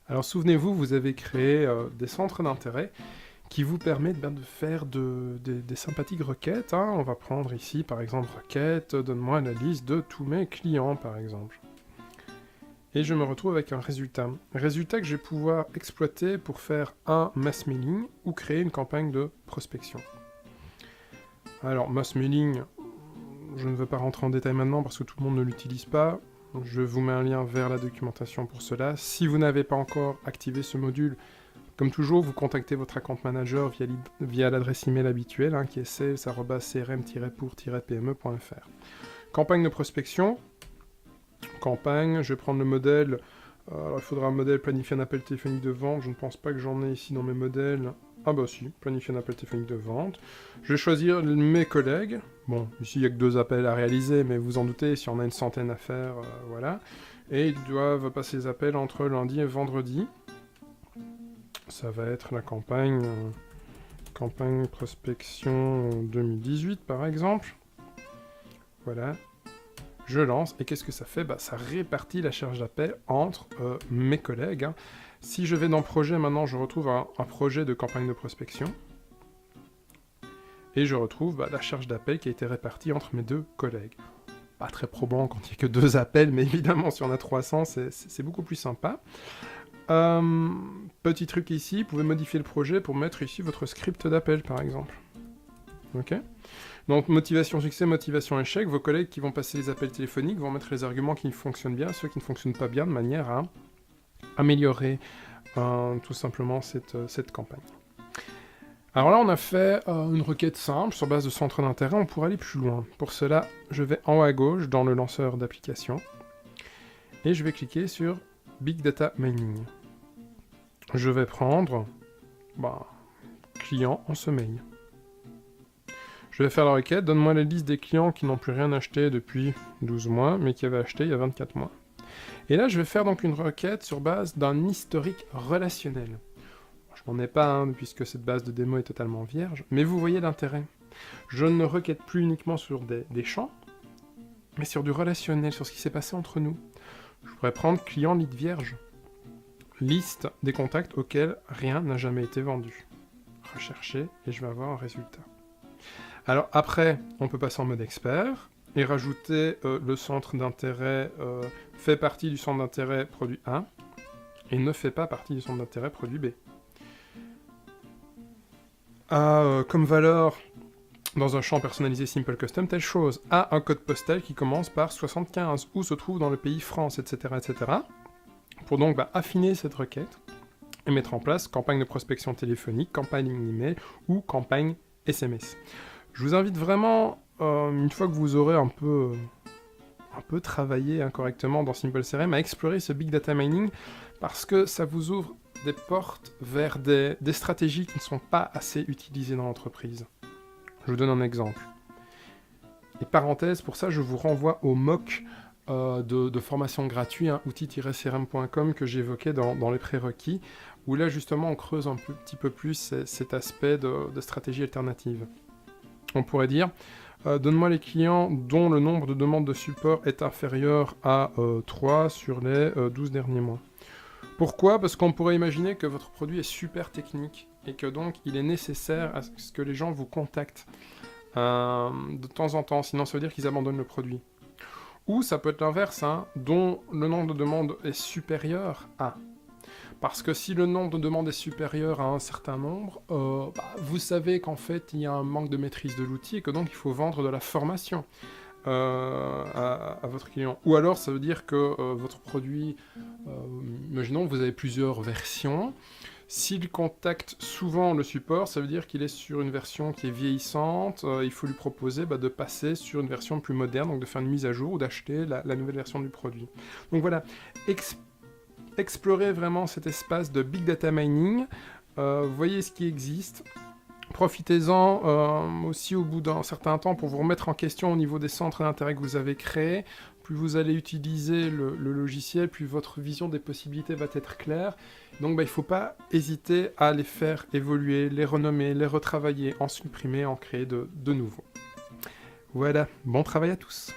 Alors souvenez-vous, vous avez créé des centres d'intérêt qui vous permettent de faire des sympathiques requêtes, hein. On va prendre ici par exemple requête, donne-moi la liste de tous mes clients par exemple. Et je me retrouve avec un résultat. Résultat que je vais pouvoir exploiter pour faire un mass mailing ou créer une campagne de prospection. Alors mass mailing, je ne veux pas rentrer en détail maintenant parce que tout le monde ne l'utilise pas. Je vous mets un lien vers la documentation pour cela. Si vous n'avez pas encore activé ce module, comme toujours, vous contactez votre account manager via l'adresse email habituelle, hein, qui est sales@crm-pour-pme.fr. Campagne de prospection. Campagne, je vais prendre le modèle. Alors il faudra un modèle planifier un appel téléphonique de vente. Je ne pense pas que j'en ai ici dans mes modèles. Ah bah si, planifier un appel téléphonique de vente. Je vais choisir mes collègues. Bon, ici il n'y a que 2 appels à réaliser, mais vous en doutez, si on a une centaine à faire, voilà. Et ils doivent passer les appels entre lundi et vendredi. Ça va être la campagne prospection 2018 par exemple. Voilà. Je lance, et qu'est-ce que ça fait? Ça répartit la charge d'appel entre mes collègues, hein. Si je vais dans projet, maintenant je retrouve un projet de campagne de prospection. Et je retrouve la charge d'appel qui a été répartie entre mes 2 collègues. Pas très probant quand il n'y a que 2 appels, mais évidemment si on a 300, c'est beaucoup plus sympa. Petit truc ici, vous pouvez modifier le projet pour mettre ici votre script d'appel par exemple. Ok? Donc motivation succès, motivation échec, vos collègues qui vont passer les appels téléphoniques vont mettre les arguments qui fonctionnent bien, ceux qui ne fonctionnent pas bien, de manière à améliorer tout simplement cette campagne. Alors là on a fait une requête simple sur base de centre d'intérêt, on pourrait aller plus loin. Pour cela, je vais en haut à gauche dans le lanceur d'application, et je vais cliquer sur Big Data Mining. Je vais prendre client en sommeil. Je vais faire la requête, donne-moi la liste des clients qui n'ont plus rien acheté depuis 12 mois, mais qui avaient acheté il y a 24 mois. Et là, je vais faire donc une requête sur base d'un historique relationnel. Je n'en ai pas, hein, puisque cette base de démo est totalement vierge, mais vous voyez l'intérêt. Je ne requête plus uniquement sur des champs, mais sur du relationnel, sur ce qui s'est passé entre nous. Je pourrais prendre client lead vierge. Liste des contacts auxquels rien n'a jamais été vendu. Rechercher, et je vais avoir un résultat. Alors après, on peut passer en mode expert, et rajouter le centre d'intérêt fait partie du centre d'intérêt produit 1, et ne fait pas partie du centre d'intérêt produit B. Comme valeur, dans un champ personnalisé Simple Custom, telle chose, a un code postal qui commence par 75, ou se trouve dans le pays France, etc. etc. Pour donc affiner cette requête, et mettre en place campagne de prospection téléphonique, campagne email, ou campagne SMS. Je vous invite vraiment, une fois que vous aurez un peu travaillé correctement dans Simple CRM, à explorer ce Big Data Mining, parce que ça vous ouvre des portes vers des stratégies qui ne sont pas assez utilisées dans l'entreprise. Je vous donne un exemple. Et parenthèse, pour ça, je vous renvoie au MOOC de formation gratuit, outil-crm.com, que j'évoquais dans les prérequis, où là, justement, on creuse un petit peu plus cet aspect de stratégie alternative. On pourrait dire, donne-moi les clients dont le nombre de demandes de support est inférieur à 3 sur les 12 derniers mois. Pourquoi? Parce qu'on pourrait imaginer que votre produit est super technique et que donc il est nécessaire à ce que les gens vous contactent de temps en temps, sinon ça veut dire qu'ils abandonnent le produit. Ou ça peut être l'inverse, dont le nombre de demandes est supérieur à. Parce que si le nombre de demandes est supérieur à un certain nombre, vous savez qu'en fait il y a un manque de maîtrise de l'outil et que donc il faut vendre de la formation à votre client. Ou alors ça veut dire que votre produit, imaginons que vous avez plusieurs versions, s'il contacte souvent le support, ça veut dire qu'il est sur une version qui est vieillissante, il faut lui proposer de passer sur une version plus moderne, donc de faire une mise à jour ou d'acheter la nouvelle version du produit. Donc voilà, explorez vraiment cet espace de Big Data Mining, voyez ce qui existe, profitez-en aussi au bout d'un certain temps pour vous remettre en question au niveau des centres d'intérêt que vous avez créés. Plus vous allez utiliser le logiciel, plus votre vision des possibilités va être claire. Donc il ne faut pas hésiter à les faire évoluer, les renommer, les retravailler, en supprimer, en créer de nouveaux. Voilà, bon travail à tous.